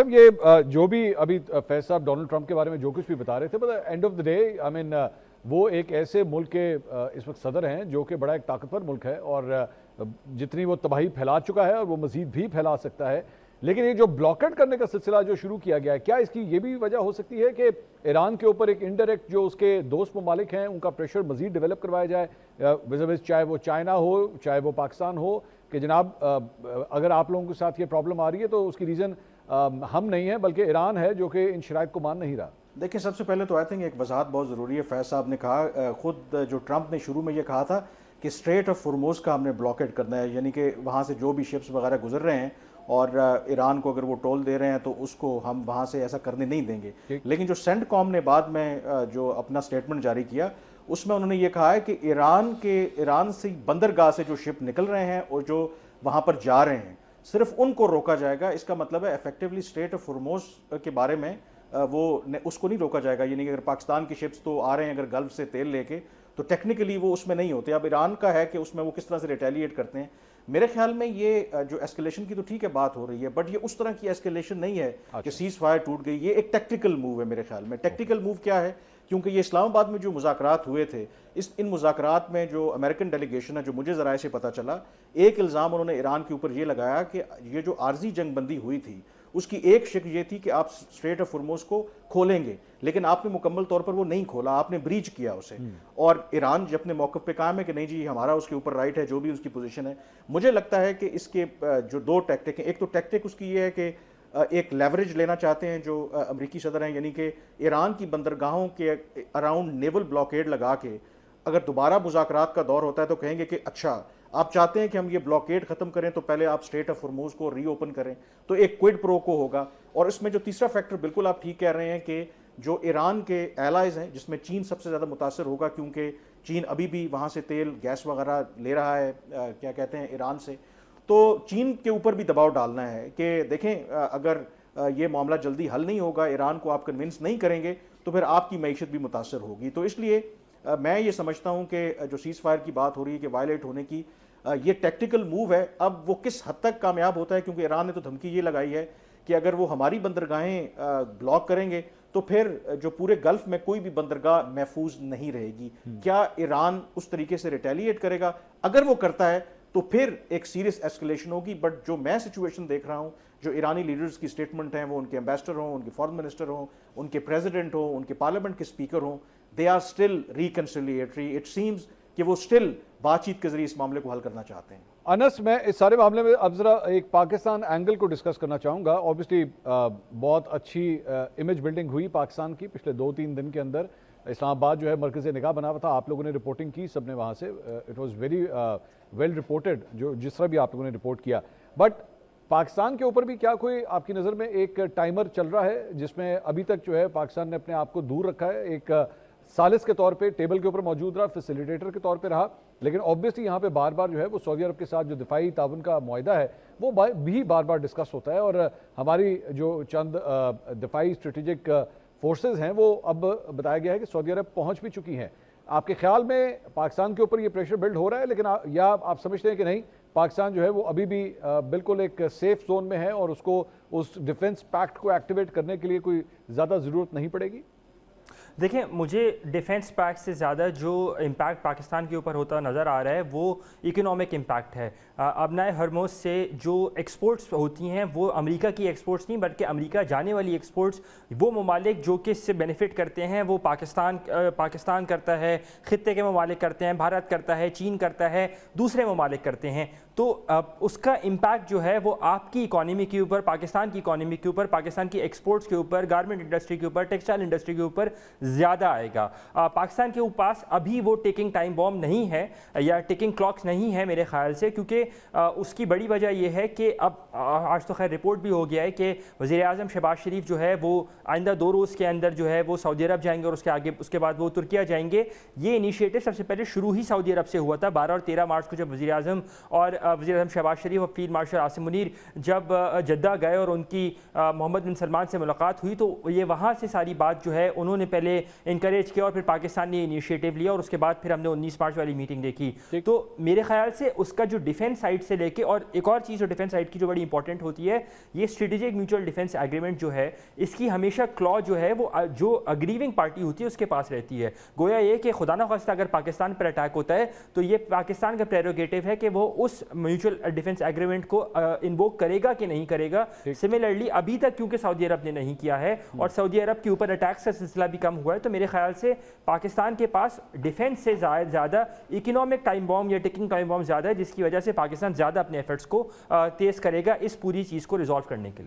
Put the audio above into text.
صاحب یہ جو بھی ابھی فیض صاحب ڈونلڈ ٹرمپ کے بارے میں جو کچھ بھی بتا رہے تھے، but end of the day I mean وہ ایک ایسے ملک کے اس وقت صدر ہیں جو کہ بڑا ایک طاقتور ملک ہے، اور جتنی وہ تباہی پھیلا چکا ہے اور وہ مزید بھی پھیلا سکتا ہے. لیکن یہ جو بلاکٹ کرنے کا سلسلہ جو شروع کیا گیا ہے، کیا اس کی یہ بھی وجہ ہو سکتی ہے کہ ایران کے اوپر ایک انڈائریکٹ جو اس کے دوست ممالک ہیں ان کا پریشر مزید ڈیولپ کروایا جائے، چاہے وہ چائنا ہو چاہے وہ پاکستان ہو، کہ جناب اگر آپ لوگوں کے ساتھ یہ پرابلم آ رہی ہے تو اس کی ریزن ہم نہیں ہیں بلکہ ایران ہے جو کہ ان شرائط کو مان نہیں رہا؟ دیکھیں، سب سے پہلے تو آئی تھنک ایک وضاحت بہت ضروری ہے. فیض صاحب نے کہا، خود جو ٹرمپ نے شروع میں یہ کہا تھا کہ اسٹریٹ آف ہارموز کا ہم نے بلاکیٹ کرنا ہے، یعنی کہ وہاں سے جو بھی شپس وغیرہ گزر رہے ہیں اور ایران کو اگر وہ ٹول دے رہے ہیں تو اس کو ہم وہاں سے ایسا کرنے نہیں دیں گے. لیکن جو سینٹ کام نے بعد میں جو اپنا سٹیٹمنٹ جاری کیا، اس میں انہوں نے یہ کہا ہے کہ ایران سے بندرگاہ سے جو شپ نکل رہے ہیں اور جو وہاں پر جا رہے ہیں صرف ان کو روکا جائے گا. اس کا مطلب ہے ایفیکٹولی اسٹریٹ آف ہارموز کے بارے میں وہ اس کو نہیں روکا جائے گا. یعنی کہ اگر پاکستان کی شپس تو آ رہے ہیں اگر گلف سے تیل لے کے، تو ٹیکنیکلی وہ اس میں نہیں ہوتے. اب ایران کا ہے کہ اس میں وہ کس طرح سے ریٹیلیٹ کرتے ہیں. میرے خیال میں یہ جو ایسکیلیشن کی تو ٹھیک ہے بات ہو رہی ہے، بٹ یہ اس طرح کی ایسکیلیشن نہیں ہے کہ سیز فائر ٹوٹ گئی. یہ ایک ٹیکٹیکل موو ہے میرے خیال میں. ٹیکٹیکل موو کیا ہے؟ کیونکہ یہ اسلام آباد میں جو مذاکرات ہوئے تھے، ان مذاکرات میں جو امریکن ڈیلیگیشن ہے، جو مجھے ذرائع سے پتہ چلا، ایک الزام انہوں نے ایران کے اوپر یہ لگایا کہ یہ جو عارضی جنگ بندی ہوئی تھی اس کی ایک شک یہ تھی کہ آپ اسٹریٹ آف ہارموز کو کھولیں گے، لیکن آپ نے مکمل طور پر وہ نہیں کھولا، آپ نے بریچ کیا اسے. اور ایران جو اپنے موقف پہ قائم ہے کہ نہیں جی ہمارا اس کے اوپر رائٹ ہے، جو بھی اس کی پوزیشن ہے. مجھے لگتا ہے کہ اس کے جو دو ٹیکٹک ہیں، ایک تو ٹیکٹک اس کی یہ ہے کہ ایک لیوریج لینا چاہتے ہیں جو امریکی صدر ہیں، یعنی کہ ایران کی بندرگاہوں کے اراؤنڈ نیول بلاکیڈ لگا کے اگر دوبارہ مذاکرات کا دور ہوتا ہے تو کہیں گے کہ اچھا آپ چاہتے ہیں کہ ہم یہ بلاکیڈ ختم کریں تو پہلے آپ اسٹریٹ آف ہارموز کو ری اوپن کریں. تو ایک کوئڈ پرو کو ہوگا. اور اس میں جو تیسرا فیکٹر بالکل آپ ٹھیک کہہ رہے ہیں کہ جو ایران کے ایلائز ہیں، جس میں چین سب سے زیادہ متاثر ہوگا، کیونکہ چین ابھی بھی وہاں سے تیل گیس وغیرہ لے رہا ہے کیا کہتے ہیں ایران سے. تو چین کے اوپر بھی دباؤ ڈالنا ہے کہ دیکھیں اگر یہ معاملہ جلدی حل نہیں ہوگا، ایران کو آپ کنونس نہیں کریں گے تو پھر آپ کی معیشت بھی متاثر ہوگی. تو اس لیے میں یہ سمجھتا ہوں کہ جو سیز فائر کی بات ہو رہی ہے کہ وائلیٹ ہونے کی، یہ ٹیکٹیکل موو ہے. اب وہ کس حد تک کامیاب ہوتا ہے، کیونکہ ایران نے تو دھمکی یہ لگائی ہے کہ اگر وہ ہماری بندرگاہیں بلاک کریں گے تو پھر جو پورے گلف میں کوئی بھی بندرگاہ محفوظ نہیں رہے گی. کیا ایران اس طریقے سے ریٹیلیٹ کرے گا؟ اگر وہ کرتا ہے تو پھر ایک سیریس ایسکیلیشن ہوگی. بٹ جو میں سچویشن دیکھ رہا ہوں، جو ایرانی لیڈرز کی سٹیٹمنٹ ہیں، وہ ان کے ایمبیسڈر ہوں، ان کے فارن منسٹر ہوں، ان کے پریزیڈنٹ ہوں، ان کے پارلیمنٹ کے اسپیکر ہوں، they are still reconciliatory. It seems کہ وہ اسٹل بات چیت کے ذریعے اس معاملے کو حل کرنا چاہتے ہیں. انس، میں اس سارے معاملے میں اب ذرا ایک پاکستان اینگل کو ڈسکس کرنا چاہوں گا. اوبیسلی بہت اچھی امیج بلڈنگ ہوئی پاکستان کی پچھلے 2-3 دن کے اندر. اسلام آباد جو ہے مرکز نگاہ بنا ہوا تھا، آپ لوگوں نے رپورٹنگ کی سب نے وہاں سے. It was very well reported جس طرح بھی آپ لوگوں نے رپورٹ کیا. بٹ پاکستان کے اوپر بھی کیا کوئی آپ کی نظر میں ایک ٹائمر چل رہا ہے جس میں ابھی تک جو ہے پاکستان نے اپنے آپ کو دور رکھا ہے، ایک ثالث کے طور پہ ٹیبل کے اوپر موجود رہا، فیسیلیٹیٹر کے طور پہ رہا، لیکن اوبویسلی یہاں پہ بار بار جو ہے وہ سعودی عرب کے ساتھ جو دفاعی تعاون کا معاہدہ ہے وہ بھی بار بار ڈسکس ہوتا ہے، اور ہماری جو چند دفاعی اسٹریٹجک فورسز ہیں وہ اب بتایا گیا ہے کہ سعودی عرب پہنچ بھی چکی ہیں. آپ کے خیال میں پاکستان کے اوپر یہ پریشر بلڈ ہو رہا ہے، لیکن یا آپ سمجھتے ہیں کہ نہیں پاکستان جو ہے وہ ابھی بھی بالکل ایک سیف زون میں ہے اور اس کو اس ڈیفنس پیکٹ کو ایکٹیویٹ کرنے کے لیے کوئی زیادہ ضرورت نہیں پڑے گی؟ دیکھیں، مجھے ڈیفنس پیکٹ سے زیادہ جو امپیکٹ پاکستان کے اوپر ہوتا نظر آ رہا ہے وہ اکنامک امپیکٹ ہے. ابنائے ہرموز سے جو ایکسپورٹس ہوتی ہیں وہ امریکہ کی ایکسپورٹس نہیں بلکہ امریکہ جانے والی ایکسپورٹس، وہ ممالک جو کہ اس سے بینیفٹ کرتے ہیں وہ پاکستان کرتا ہے، خطے کے ممالک کرتے ہیں، بھارت کرتا ہے، چین کرتا ہے، دوسرے ممالک کرتے ہیں. تو اس کا امپیکٹ جو ہے وہ آپ کی اکانومی کے اوپر، پاکستان کی اکانومی کے اوپر، پاکستان کی ایکسپورٹس کے اوپر، گارمنٹ انڈسٹری کے اوپر، ٹیکسٹائل انڈسٹری کے اوپر زیادہ آئے گا. پاکستان کے پاس ابھی وہ ٹیکنگ ٹائم بوم نہیں ہے یا ٹیکنگ کلاکس نہیں ہے میرے خیال سے، کیونکہ اس کی بڑی وجہ یہ ہے کہ اب آج تو خیر رپورٹ بھی ہو گیا ہے کہ وزیر اعظم شہباز شریف جو ہے وہ آئندہ 2 روز کے اندر جو ہے وہ سعودی عرب جائیں گے اور اس کے بعد وہ ترکیہ جائیں گے. یہ انیشیٹو سب سے پہلے شروع ہی سعودی عرب سے ہوا تھا 12 اور 13 مارچ کو، جب وزیر اعظم اور وزیر اعظم شہباز شریف اور فیلڈ مارشل عاصم منیر جب جدہ گئے اور ان کی محمد بن سلمان سے ملاقات ہوئی تو یہ وہاں سے ساری بات جو ہے انہوں نے پہلے انکریج کیا اور پھر پاکستان نے انیشیٹو لیا اور اس کے بعد پھر ہم نے 19 مارچ والی میٹنگ دیکھی. تو میرے خیال سے اس کا جو ڈیفینس سائڈ سے لے کے, اور ایک اور چیز جو ڈیفینس سائڈ کی جو بڑی امپورٹنٹ ہوتی ہے, یہ اسٹریٹجک میوچل ڈیفینس ایگریمنٹ جو ہے اس کی ہمیشہ کلاز جو ہے وہ جو اگریونگ پارٹی ہوتی ہے اس کے پاس رہتی ہے. گویا یہ کہ خدا نخواستہ اگر پاکستان پر اٹیک ہوتا ہے تو یہ پاکستان کا پریروگیٹو ہے کہ وہ اس میوچل ڈیفینس ایگریمنٹ کو انووک کرے گا کہ نہیں کرے گا. سملرلی ابھی تک کیونکہ سعودی عرب نے نہیں کیا ہے اور سعودی عرب کے اوپر اٹیکس کا سلسلہ بھی کم ہوا ہے, تو میرے خیال سے پاکستان کے پاس ڈیفینس سے زیادہ اکنامک ٹائم بام یا ٹکنگ ٹائم بام زیادہ ہے, جس کی وجہ سے پاکستان زیادہ اپنے ایفرٹس کو تیز کرے گا اس پوری چیز کو ریزالو کرنے کے لیے.